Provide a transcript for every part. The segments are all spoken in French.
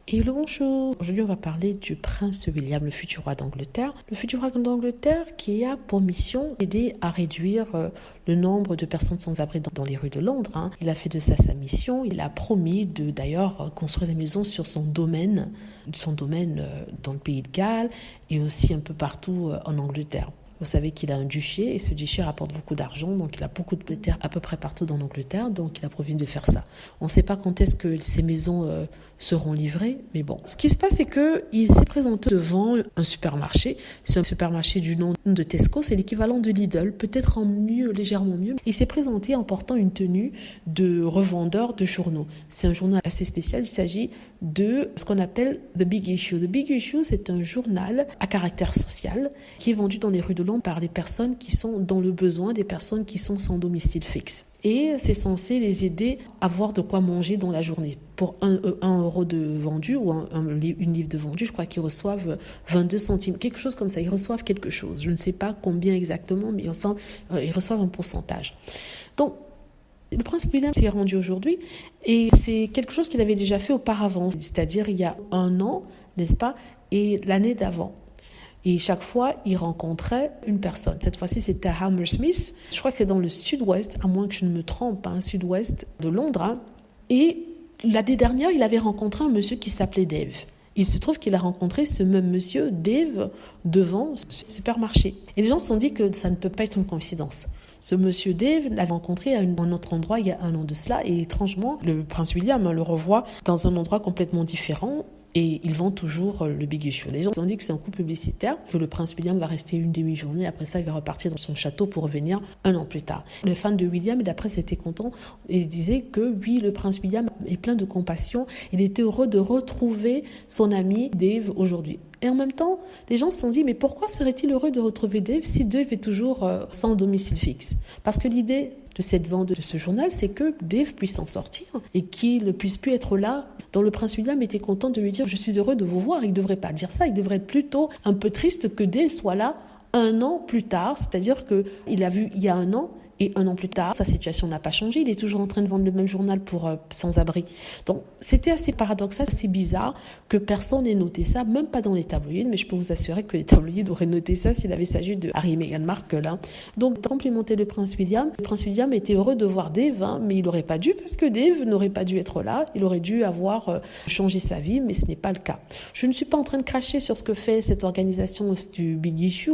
Et le bonjour, aujourd'hui on va parler du prince William, le futur roi d'Angleterre. Le futur roi d'Angleterre qui a pour mission d'aider à réduire le nombre de personnes sans abri dans les rues de Londres. Il a fait de ça sa mission. Il a promis de d'ailleurs construire des maisons sur son domaine dans le pays de Galles et aussi un peu partout en Angleterre. Vous savez qu'il a un duché et ce duché rapporte beaucoup d'argent, donc il a beaucoup de terres à peu près partout dans l'Angleterre, donc il a promis de faire ça. On ne sait pas quand est-ce que ces maisons seront livrées, mais bon. Ce qui se passe, c'est qu'il s'est présenté devant un supermarché. C'est un supermarché du nom de Tesco, c'est l'équivalent de Lidl, peut-être en mieux, légèrement mieux. Il s'est présenté en portant une tenue de revendeur de journaux. C'est un journal assez spécial, il s'agit de ce qu'on appelle The Big Issue. The Big Issue, c'est un journal à caractère social qui est vendu dans les rues de Londres par les personnes qui sont dans le besoin, des personnes qui sont sans domicile fixe. Et c'est censé les aider à avoir de quoi manger dans la journée. Pour 1 euro de vendu ou une livre de vendu, je crois qu'ils reçoivent 22 centimes, quelque chose comme ça. Ils reçoivent quelque chose. Je ne sais pas combien exactement, mais ils reçoivent un pourcentage. Donc, le prince William s'est rendu aujourd'hui et c'est quelque chose qu'il avait déjà fait auparavant, c'est-à-dire il y a 1 an, n'est-ce pas, et l'année d'avant. Et chaque fois, il rencontrait une personne. Cette fois-ci, c'était à Hammersmith. Je crois que c'est dans le sud-ouest, à moins que je ne me trompe, sud-ouest de Londres. Et l'année dernière, il avait rencontré un monsieur qui s'appelait Dave. Il se trouve qu'il a rencontré ce même monsieur, Dave, devant ce supermarché. Et les gens se sont dit que ça ne peut pas être une coïncidence. Ce monsieur Dave l'avait rencontré à un autre endroit il y a 1 an de cela. Et étrangement, le prince William le revoit dans un endroit complètement différent. Et ils vendent toujours le Big Issue. Les gens ont dit que c'est un coup publicitaire, que le prince William va rester une demi-journée. Après ça, il va repartir dans son château pour revenir 1 an plus tard. Les fans de William, d'après, étaient contents et disaient que oui, le prince William est plein de compassion. Il était heureux de retrouver son ami Dave aujourd'hui. Et en même temps, les gens se sont dit, mais pourquoi serait-il heureux de retrouver Dave si Dave est toujours sans domicile fixe? Parce que l'idée de cette vente de ce journal, c'est que Dave puisse s'en sortir et qu'il ne puisse plus être là. Donc le prince William était content de lui dire « Je suis heureux de vous voir ». Il ne devrait pas dire ça, il devrait être plutôt un peu triste que Dave soit là 1 an plus tard. C'est-à-dire qu'il a vu il y a 1 an, et 1 an plus tard, sa situation n'a pas changé. Il est toujours en train de vendre le même journal pour sans-abri. Donc, c'était assez paradoxal, assez bizarre que personne n'ait noté ça, même pas dans les tabloïds. Mais je peux vous assurer que les tabloïds auraient noté ça s'il avait s'agi de Harry et Meghan Markle. Donc, complimenter le prince William était heureux de voir Dave, mais il n'aurait pas dû, parce que Dave n'aurait pas dû être là. Il aurait dû avoir changé sa vie, mais ce n'est pas le cas. Je ne suis pas en train de cracher sur ce que fait cette organisation du Big Issue,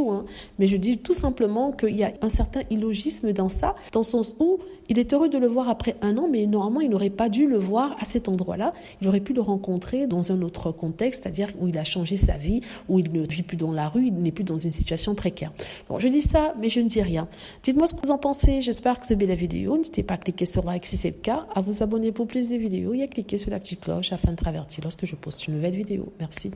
mais je dis tout simplement qu'il y a un certain illogisme dans ça, dans le sens où il est heureux de le voir après 1 an, mais normalement, il n'aurait pas dû le voir à cet endroit-là. Il aurait pu le rencontrer dans un autre contexte, c'est-à-dire où il a changé sa vie, où il ne vit plus dans la rue, il n'est plus dans une situation précaire. Donc, je dis ça, mais je ne dis rien. Dites-moi ce que vous en pensez. J'espère que vous aimez la vidéo. N'hésitez pas à cliquer sur like si c'est le cas, à vous abonner pour plus de vidéos et à cliquer sur la petite cloche afin de travertir lorsque je poste une nouvelle vidéo. Merci.